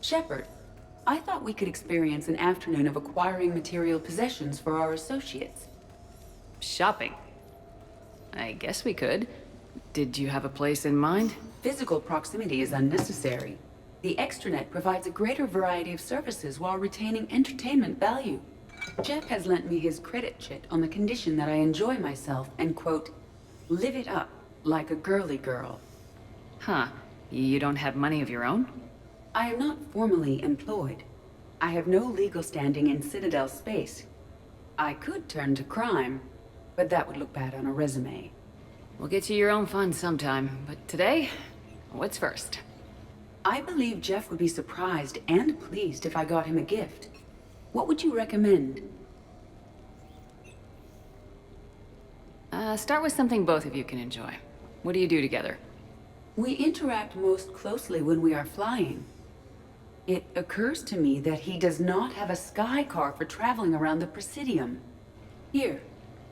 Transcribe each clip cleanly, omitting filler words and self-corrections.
Shepard, I thought we could experience an afternoon of acquiring material possessions for our associates. Shopping. I guess we could. Did you have a place in mind? Physical proximity is unnecessary. The extranet provides a greater variety of services while retaining entertainment value. Jeff has lent me his credit chit on the condition that I enjoy myself and, quote, live it up like a girly girl. Huh. You don't have money of your own? I am not formally employed. I have no legal standing in Citadel space. I could turn to crime, but that would look bad on a resume. We'll get you your own fun sometime, but today, what's first? I believe Jeff would be surprised and pleased if I got him a gift. What would you recommend? Start with something both of you can enjoy. What do you do together? We interact most closely when we are flying. It occurs to me that he does not have a sky car for traveling around the Presidium. Here,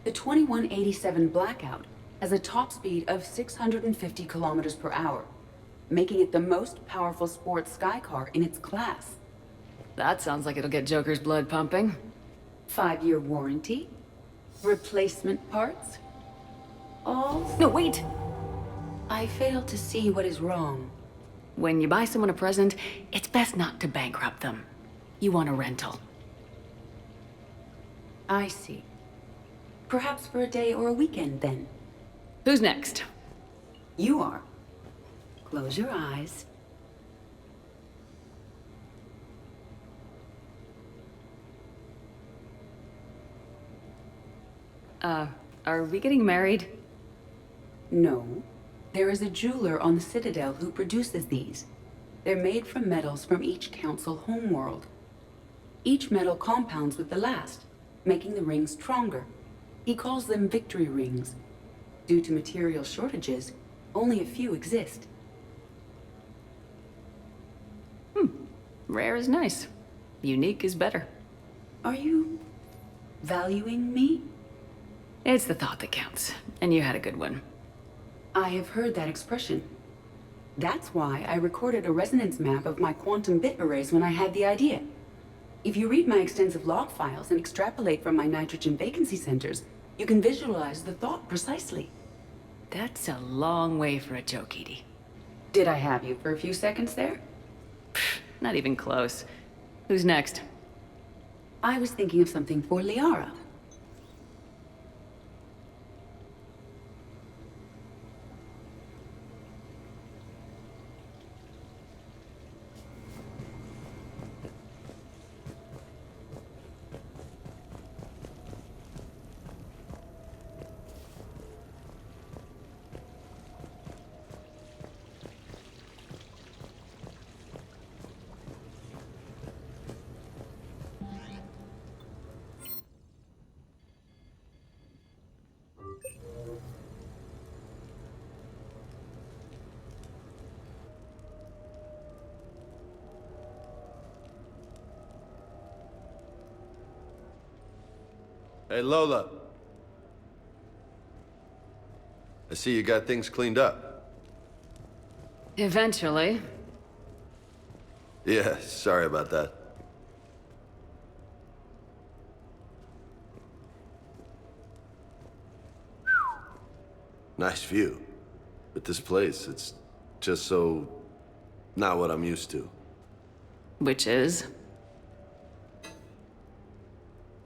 the 2187 Blackout has a top speed of 650 kilometers per hour, making it the most powerful sports sky car in its class. That sounds like it'll get Joker's blood pumping. 5-year warranty, replacement parts, all... No, wait! I fail to see what is wrong. When you buy someone a present, it's best not to bankrupt them. You want a rental. I see. Perhaps for a day or a weekend, then. Who's next? You are. Close your eyes. Are we getting married? No. There is a jeweler on the Citadel who produces these. They're made from metals from each council homeworld. Each metal compounds with the last, making the rings stronger. He calls them victory rings. Due to material shortages, only a few exist. Rare is nice. Unique is better. Are you valuing me? It's the thought that counts, and you had a good one. I have heard that expression. That's why I recorded a resonance map of my quantum bit arrays when I had the idea. If you read my extensive log files and extrapolate from my nitrogen vacancy centers, you can visualize the thought precisely. That's a long way for a joke, Edie. Did I have you for a few seconds there? Not even close. Who's next? I was thinking of something for Liara. Hey, Lola. I see you got things cleaned up. Eventually. Yeah, sorry about that. Nice view. But this place, it's just so... not what I'm used to. Which is?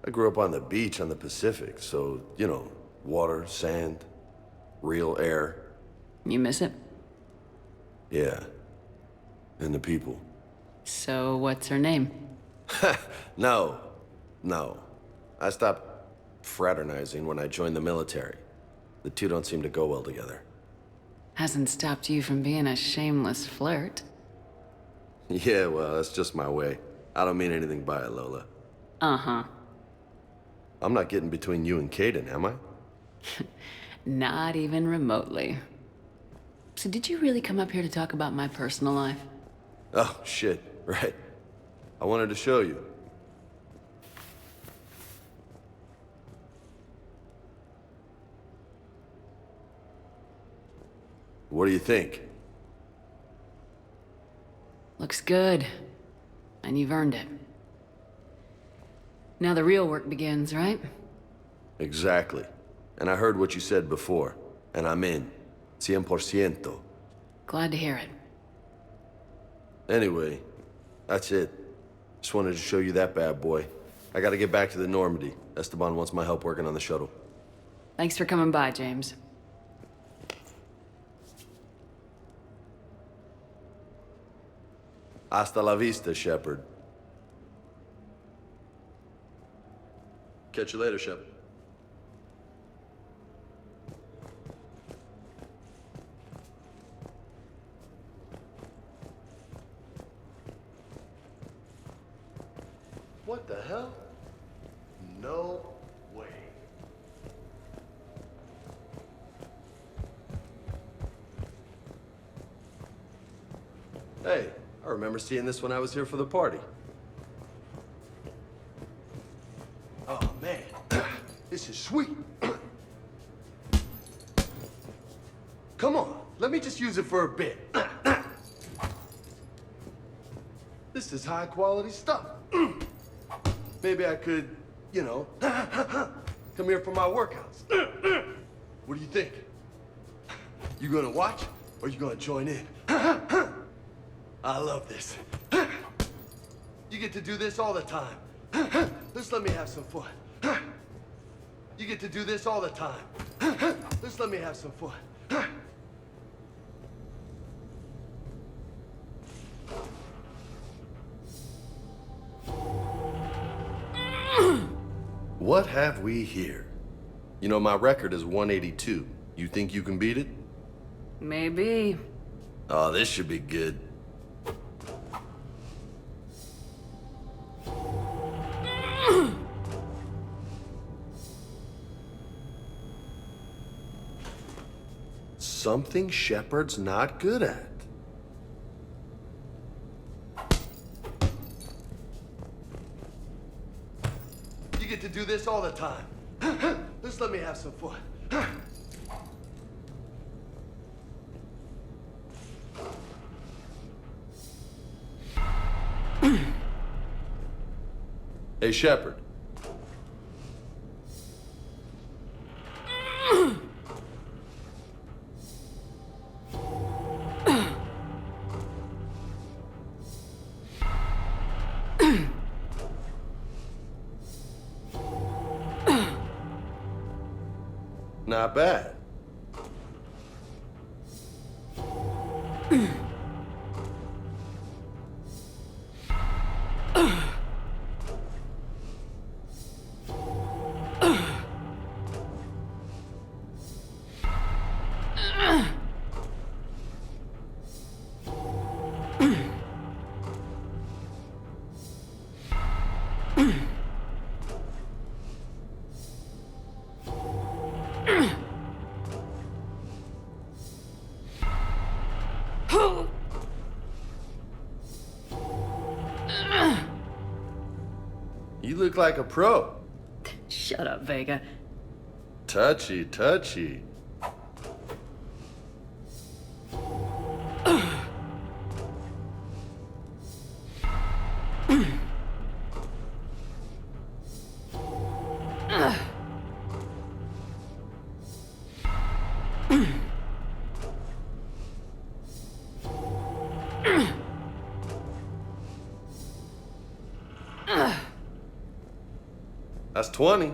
I grew up on the beach on the Pacific, so, you know, water, sand, real air. You miss it? Yeah. And the people. So what's her name? No. No. I stopped fraternizing when I joined the military. The two don't seem to go well together. Hasn't stopped you from being a shameless flirt. Yeah, well, that's just my way. I don't mean anything by it, Lola. Uh-huh. I'm not getting between you and Kaden, am I? Not even remotely. So did you really come up here to talk about my personal life? Oh, shit, right. I wanted to show you. What do you think? Looks good. And you've earned it. Now the real work begins, right? Exactly. And I heard what you said before, and I'm in. 100%. Glad to hear it. Anyway, that's it. Just wanted to show you that bad boy. I gotta get back to the Normandy. Esteban wants my help working on the shuttle. Thanks for coming by, James. Hasta la vista, Shepard. Catch you later, Shepard. What the hell? No way. Hey, I remember seeing this when I was here for the party. Oh, man. This is sweet. Come on, let me just use it for a bit. This is high quality stuff. Maybe I could, you know, come here for my workouts. What do you think? You gonna watch or you gonna join in? I love this. You get to do this all the time. Just let me have some fun. You get to do this all the time. Just let me have some fun. What have we here? You know, my record is 182. You think you can beat it? Maybe. Oh, this should be good. Something Shepard's not good at. You get to do this all the time. Just let me have some fun. Hey, Shepard. Not bad. You look like a pro. Shut up, Vega. Touchy, touchy. That's 20.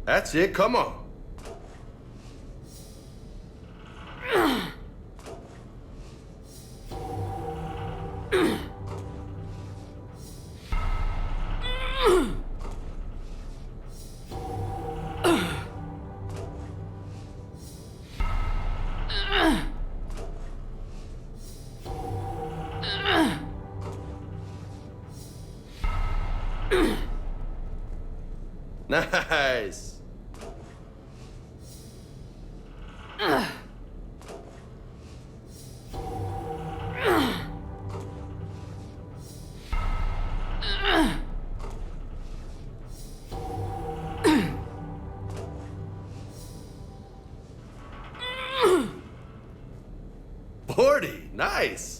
That's it, come on. Nice. Forty, nice.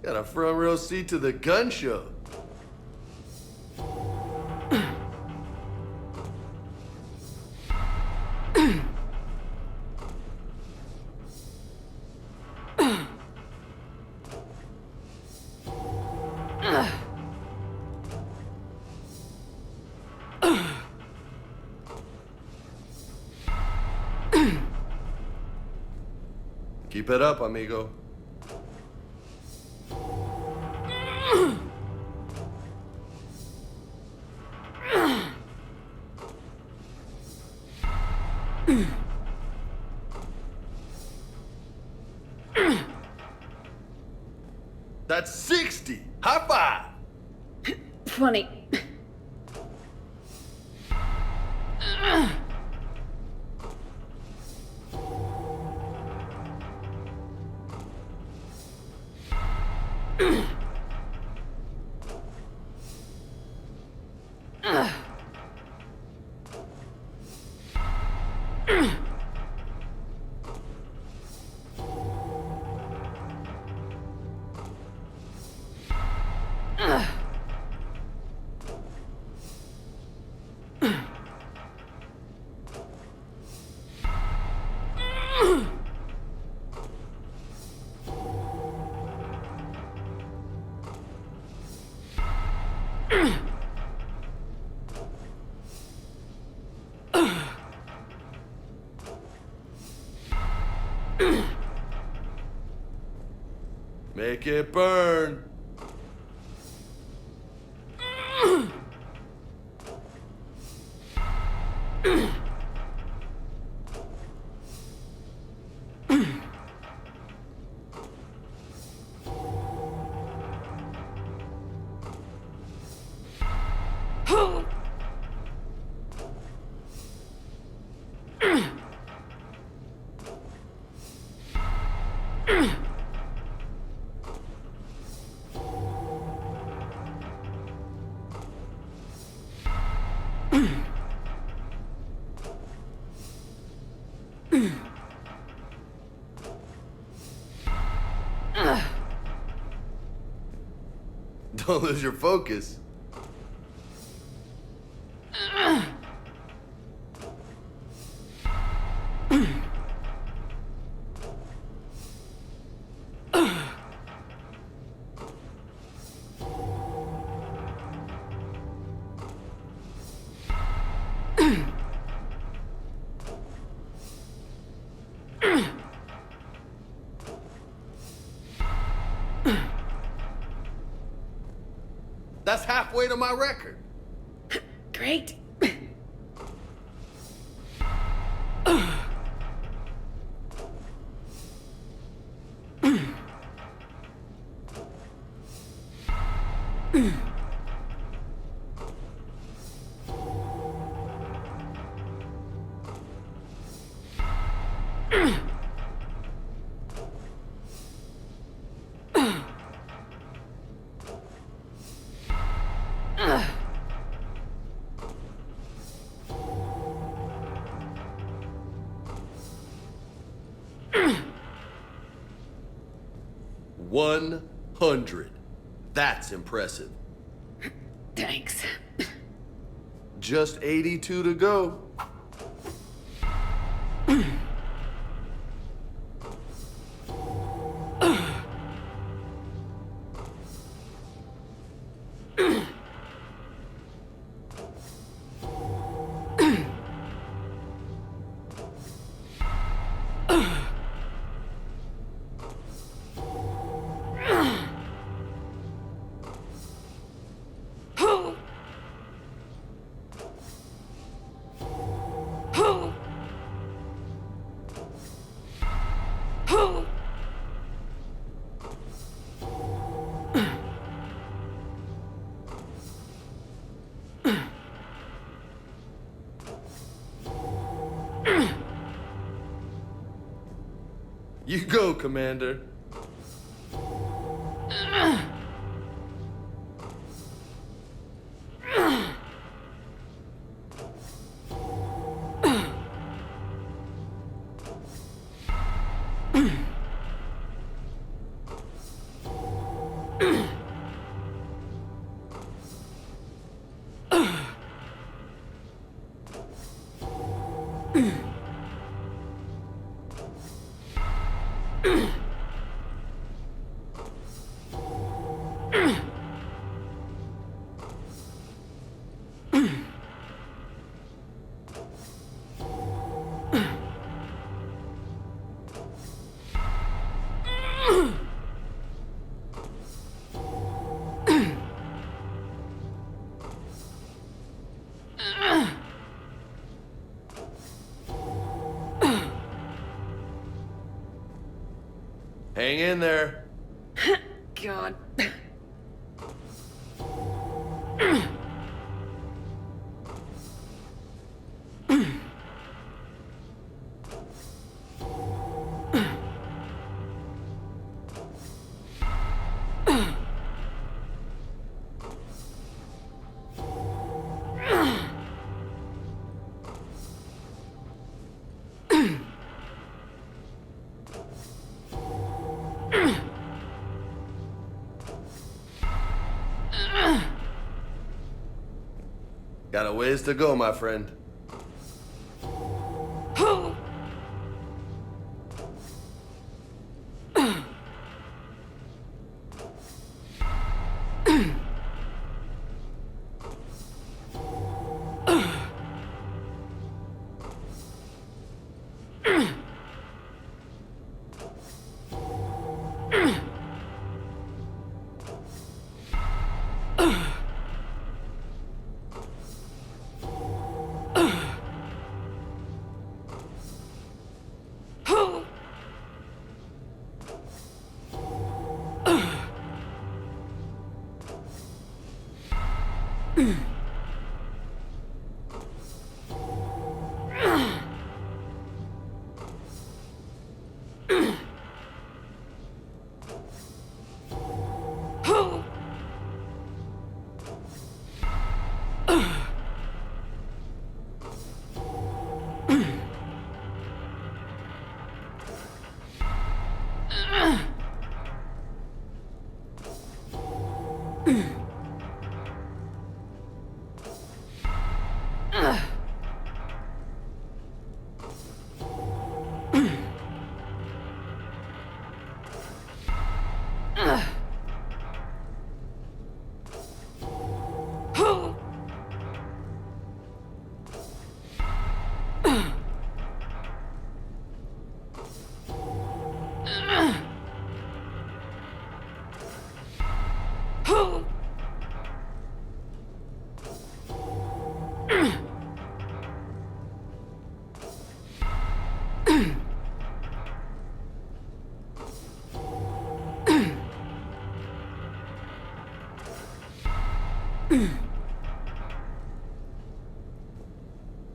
Got a front row seat to the gun show. Keep it up, amigo. That's 60. High five. Funny. Make it burn. Don't lose your focus. That's halfway to my record. Great. $100. That's impressive. Thanks. Just 82 to go. You go, Commander. Hang in there. God. Got a ways to go, my friend.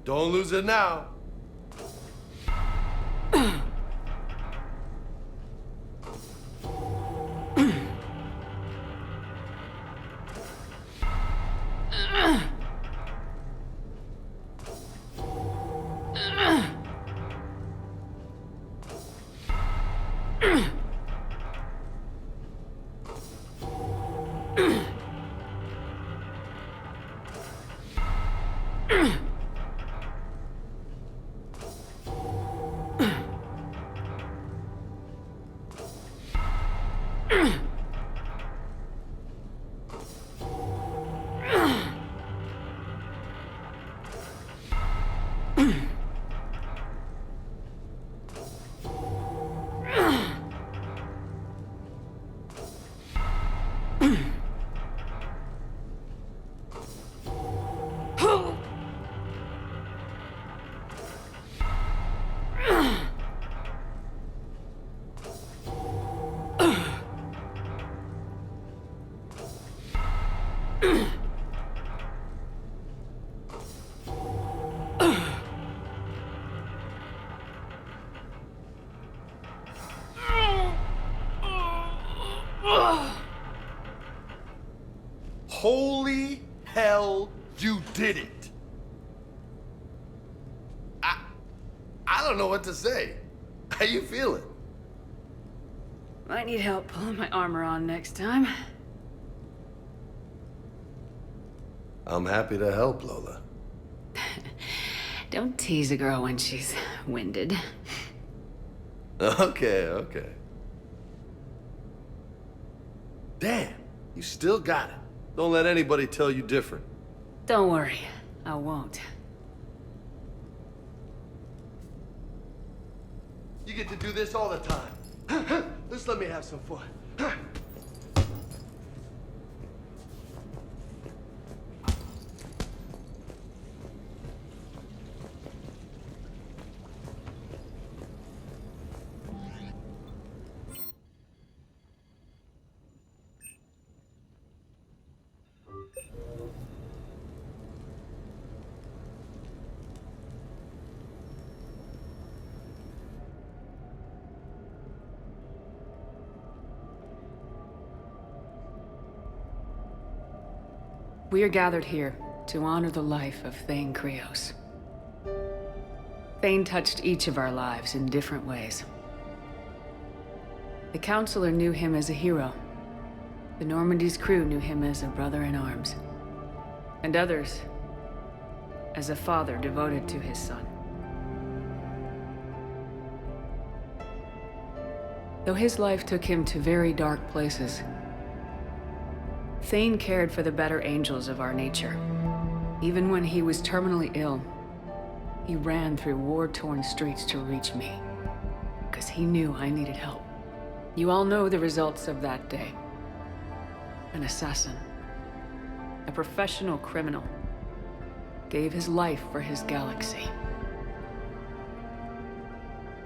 Don't lose it now. Holy hell, you did it! I don't know what to say. How you feeling? Might need help pulling my armor on next time. I'm happy to help, Lola. Don't tease a girl when she's winded. Okay. Damn, you still got it. Don't let anybody tell you different. Don't worry, I won't. You get to do this all the time. Just let me have some fun. We are gathered here to honor the life of Thane Krios. Thane touched each of our lives in different ways. The Counselor knew him as a hero. The Normandy's crew knew him as a brother in arms. And others, as a father devoted to his son. Though his life took him to very dark places, Thane cared for the better angels of our nature. Even when he was terminally ill, he ran through war-torn streets to reach me, because he knew I needed help. You all know the results of that day. An assassin, a professional criminal, gave his life for his galaxy.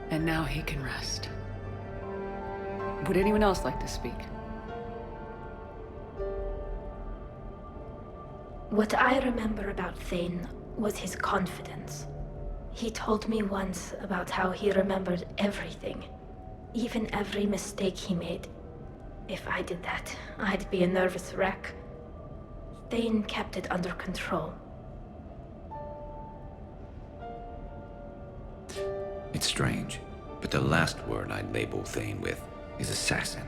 And now he can rest. Would anyone else like to speak? What I remember about Thane was his confidence. He told me once about how he remembered everything, even every mistake he made. If I did that, I'd be a nervous wreck. Thane kept it under control. It's strange, but the last word I'd label Thane with is assassin.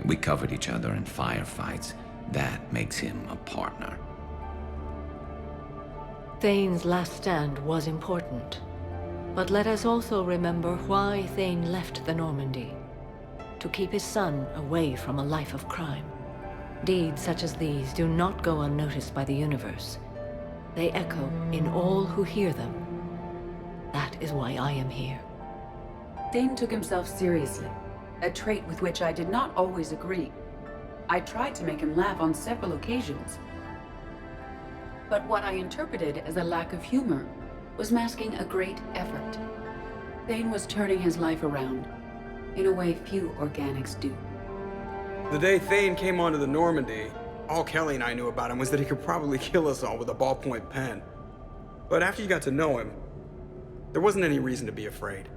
We covered each other in firefights. That makes him a partner. Thane's last stand was important. But let us also remember why Thane left the Normandy. To keep his son away from a life of crime. Deeds such as these do not go unnoticed by the universe. They echo in all who hear them. That is why I am here. Thane took himself seriously, a trait with which I did not always agree. I tried to make him laugh on several occasions. But what I interpreted as a lack of humor was masking a great effort. Thane was turning his life around, in a way few organics do. The day Thane came onto the Normandy, all Kelly and I knew about him was that he could probably kill us all with a ballpoint pen. But after you got to know him, there wasn't any reason to be afraid.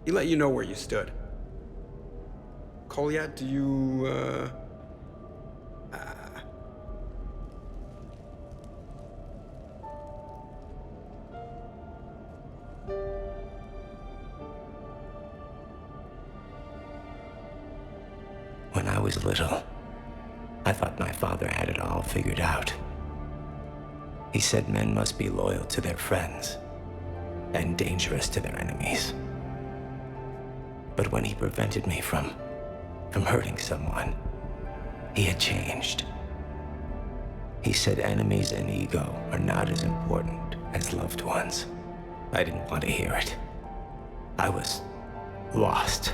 He let you know where you stood. Kolyat, do you, When I was little, I thought my father had it all figured out. He said men must be loyal to their friends and dangerous to their enemies. But when he prevented me from hurting someone, he had changed. He said enemies and ego are not as important as loved ones. I didn't want to hear it. I was lost.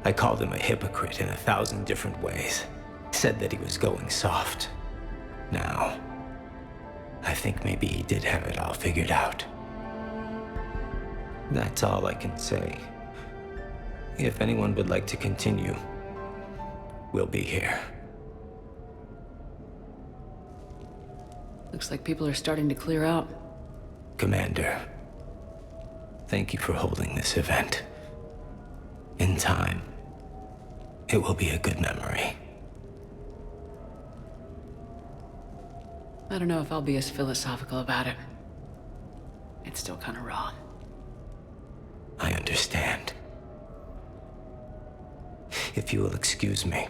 I called him a hypocrite in 1,000 different ways. Said that he was going soft. Now, I think maybe he did have it all figured out. That's all I can say. If anyone would like to continue, we'll be here. Looks like people are starting to clear out. Commander, thank you for holding this event. In time, It will be a good memory. I don't know if I'll be as philosophical about it. It's still kind of raw. I understand. If you will excuse me,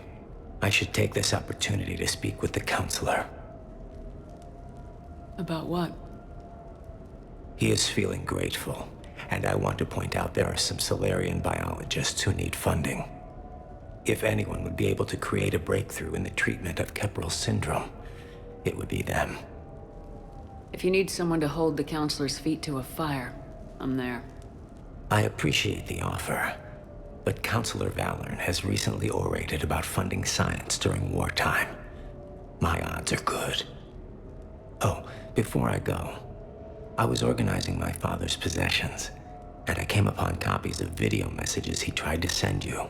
I should take this opportunity to speak with the counselor. About what? He is feeling grateful, and I want to point out there are some Solarian biologists who need funding. If anyone would be able to create a breakthrough in the treatment of Keppel's syndrome, it would be them. If you need someone to hold the counselor's feet to a fire, I'm there. I appreciate the offer, but Counselor Valorn has recently orated about funding science during wartime. My odds are good. Oh, before I go, I was organizing my father's possessions, and I came upon copies of video messages he tried to send you.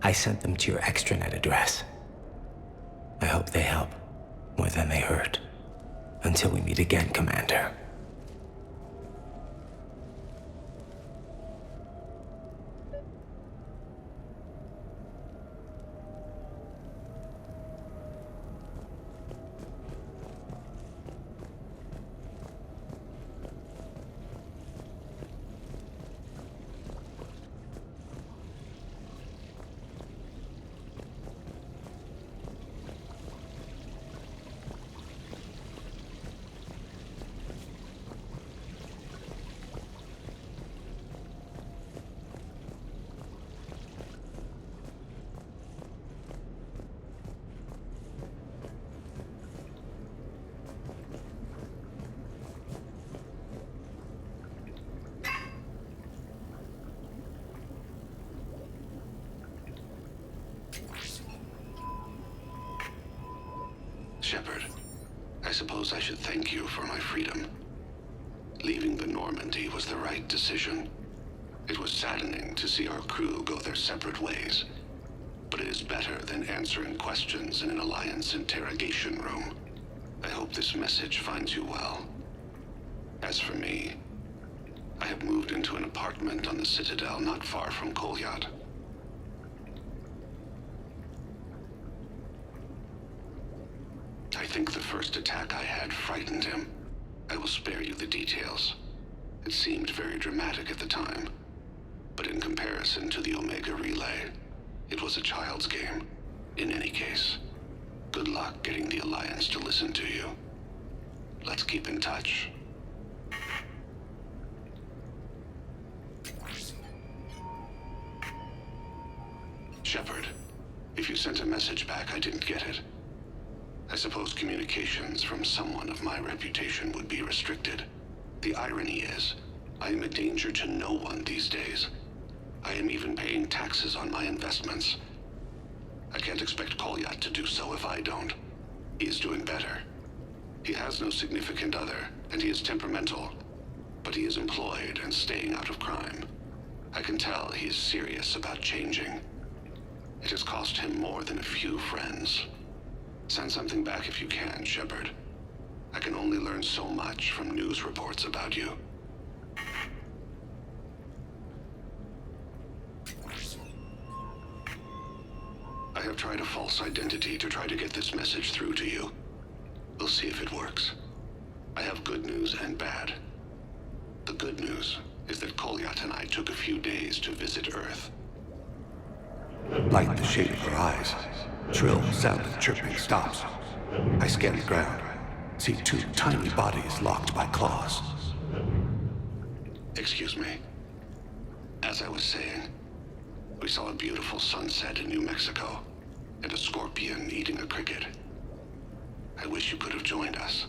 I sent them to your extranet address. I hope they help more than they hurt. Until we meet again, Commander. Shepard, I suppose I should thank you for my freedom. Leaving the Normandy was the right decision. It was saddening to see our crew go their separate ways, but it is better than answering questions in an Alliance interrogation room. I hope this message finds you well. As for me, I have moved into an apartment on the Citadel not far from Kolyat. I think the first attack I had frightened him. I will spare you the details. It seemed very dramatic at the time, but in comparison to the Omega Relay, it was a child's game. In any case, good luck getting the Alliance to listen to you. Let's keep in touch. Shepard, if you sent a message back, I didn't get it. I suppose communications from someone of my reputation would be restricted. The irony is, I am a danger to no one these days. I am even paying taxes on my investments. I can't expect Kolyat to do so if I don't. He is doing better. He has no significant other, and he is temperamental. But he is employed and staying out of crime. I can tell he is serious about changing. It has cost him more than a few friends. Send something back if you can, Shepard. I can only learn so much from news reports about you. I have tried a false identity to try to get this message through to you. We'll see if it works. I have good news and bad. The good news is that Kolyat and I took a few days to visit Earth. Light the shape of her eyes. Shrill sound of chirping stops. I scan the ground. See two tiny bodies locked by claws. Excuse me. As I was saying, we saw a beautiful sunset in New Mexico, and a scorpion eating a cricket. I wish you could have joined us.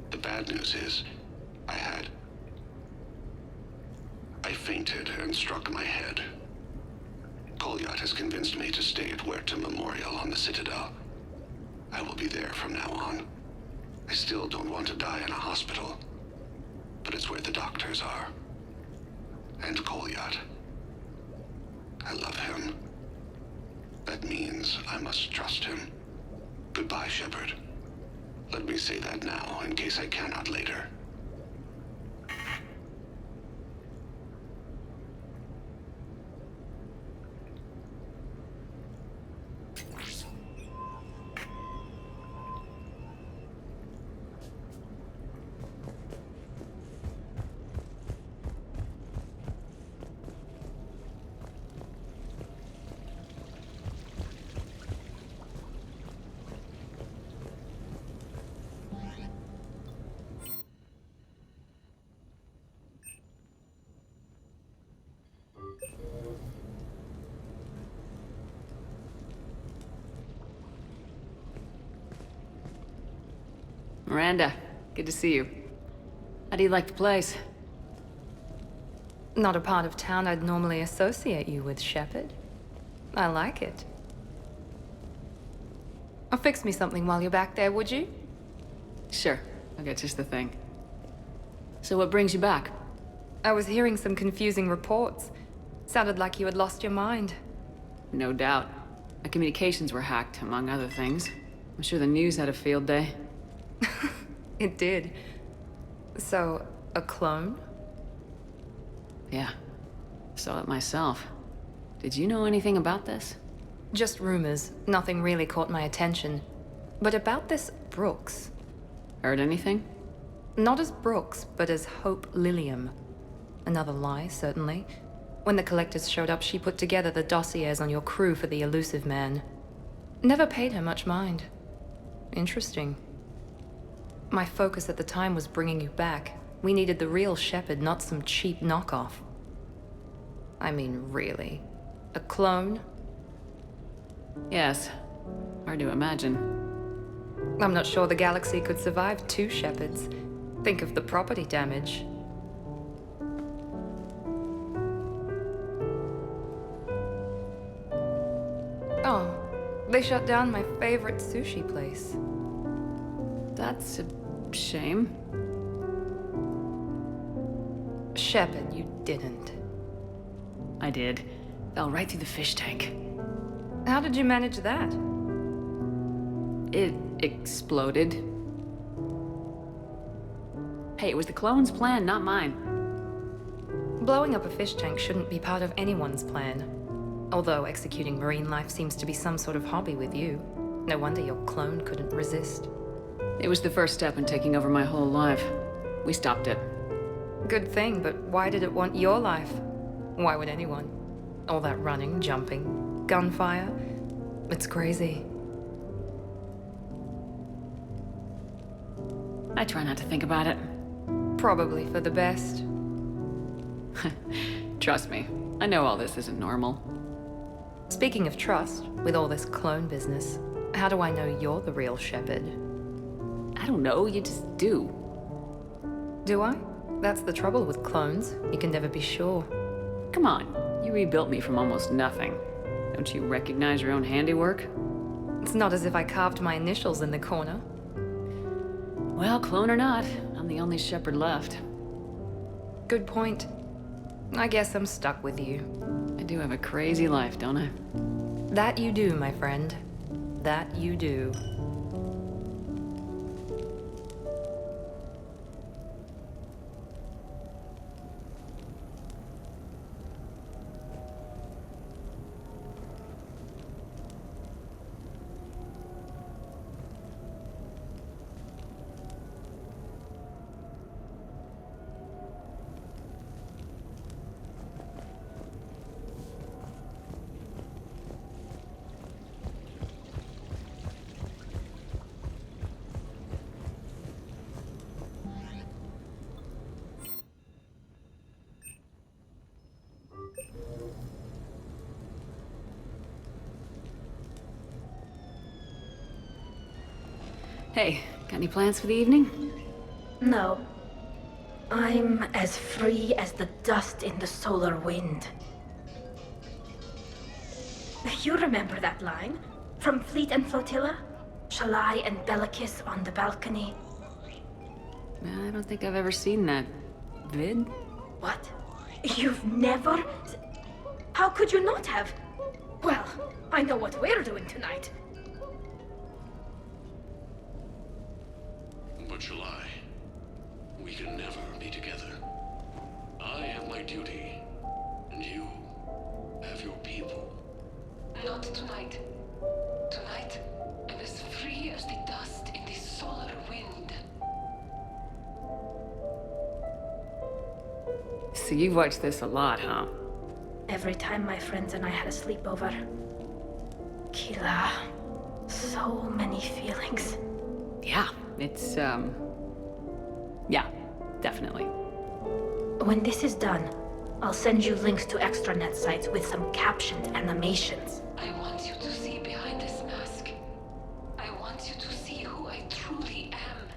The bad news is, I fainted and struck my head. Kolyat has convinced me to stay at Huerta Memorial on the Citadel. I will be there from now on. I still don't want to die in a hospital, but it's where the doctors are. And Kolyat. I love him. That means I must trust him. Goodbye, Shepard. Let me say that now, in case I cannot later. Miranda, good to see you. How do you like the place? Not a part of town I'd normally associate you with, Shepard. I like it. Fix me something while you're back there, would you? Sure, I'll get just the thing. So what brings you back? I was hearing some confusing reports. Sounded like you had lost your mind. No doubt. My communications were hacked, among other things. I'm sure the news had a field day. It did. So, a clone? Yeah. Saw it myself. Did you know anything about this? Just rumors. Nothing really caught my attention. But about this Brooks. Heard anything? Not as Brooks, but as Hope Lilium. Another lie, certainly. When the collectors showed up, she put together the dossiers on your crew for the Illusive Man. Never paid her much mind. Interesting. My focus at the time was bringing you back. We needed the real Shepard, not some cheap knockoff. I mean, really. A clone? Yes. Hard to imagine. I'm not sure the galaxy could survive two Shepards. Think of the property damage. Oh, they shut down my favorite sushi place. That's a shame. Shepard, you didn't. I did. Fell right through the fish tank. How did you manage that? It exploded. Hey, it was the clone's plan, not mine. Blowing up a fish tank shouldn't be part of anyone's plan. Although executing marine life seems to be some sort of hobby with you. No wonder your clone couldn't resist. It was the first step in taking over my whole life. We stopped it. Good thing, but why did it want your life? Why would anyone? All that running, jumping, gunfire. It's crazy. I try not to think about it. Probably for the best. Trust me, I know all this isn't normal. Speaking of trust, with all this clone business, how do I know you're the real Shepard? I don't know, you just do. Do I? That's the trouble with clones. You can never be sure. Come on, you rebuilt me from almost nothing. Don't you recognize your own handiwork? It's not as if I carved my initials in the corner. Well, clone or not, I'm the only Shepard left. Good point. I guess I'm stuck with you. I do have a crazy life, don't I? That you do, my friend. That you do. Hey, got any plans for the evening? No. I'm as free as the dust in the solar wind. You remember that line? From Fleet and Flotilla? Shalai and Bellicus on the balcony. I don't think I've ever seen that vid. What? You've never? How could you not have? Well, I know what we're doing tonight. But July, we can never be together. I have my duty, and you have your people. Not tonight. Tonight, I'm as free as the dust in the solar wind. So you've watched this a lot, huh? Every time my friends and I had a sleepover. Kila. So many feelings. Yeah, it's, yeah, definitely. When this is done, I'll send you links to extranet sites with some captioned animations. I want you to see behind this mask. I want you to see who I truly am.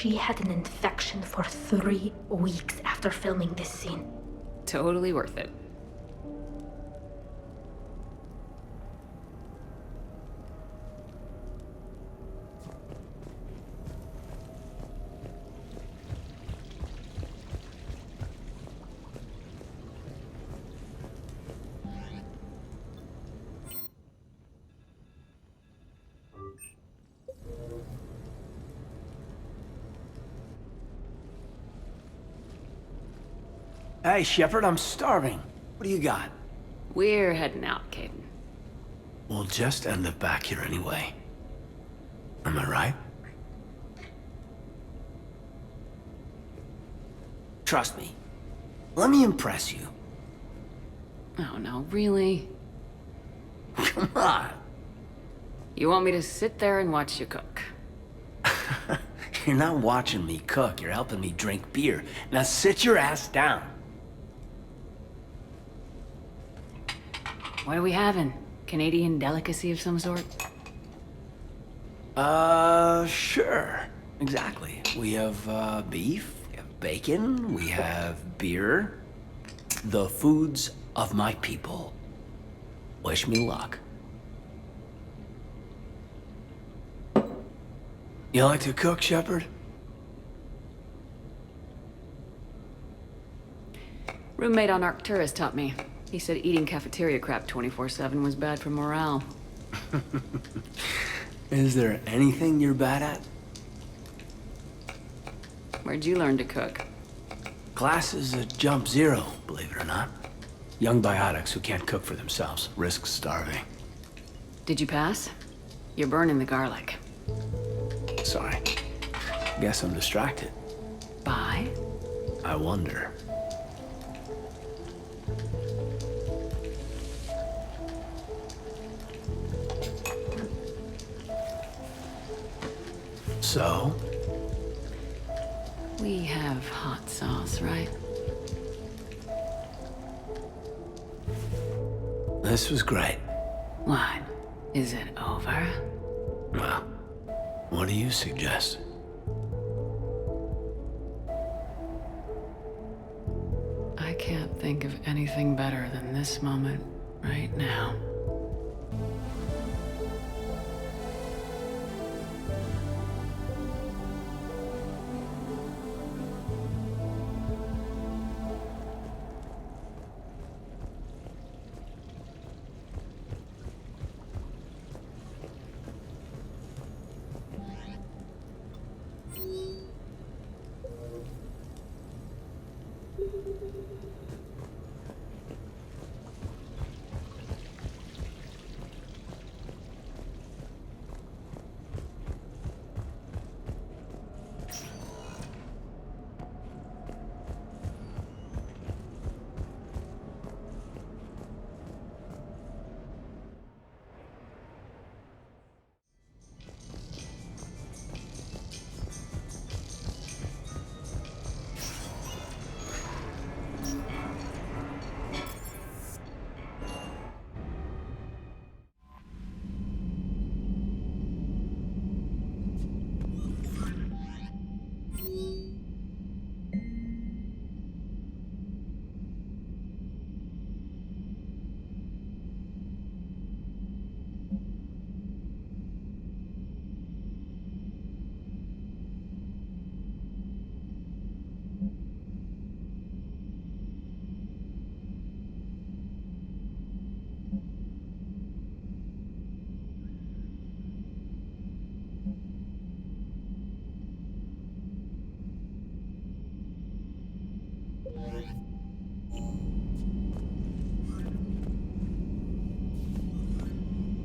she had an infection for 3 weeks after filming this scene. Totally worth it. Hey, Shepard, I'm starving. What do you got? We're heading out, Caden. We'll just end up back here anyway. Am I right? Trust me. Let me impress you. Oh no, really? Come on. You want me to sit there and watch you cook? You're not watching me cook, you're helping me drink beer. Now sit your ass down. What are we having? Canadian delicacy of some sort? Sure. Exactly. We have, beef, we have bacon, we have beer. The foods of my people. Wish me luck. You like to cook, Shepard? Roommate on Arcturus taught me. He said eating cafeteria crap 24/7 was bad for morale. Is there anything you're bad at? Where'd you learn to cook? Classes at Jump Zero, believe it or not. Young biotics who can't cook for themselves risk starving. Did you pass? You're burning the garlic. Sorry. Guess I'm distracted. By? I wonder. So? We have hot sauce, right? This was great. What? Is it over? Well, what do you suggest? I can't think of anything better than this moment right now.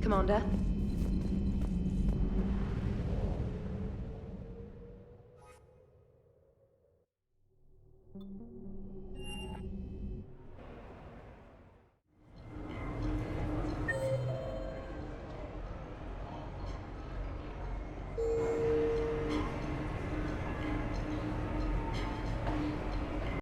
Commander,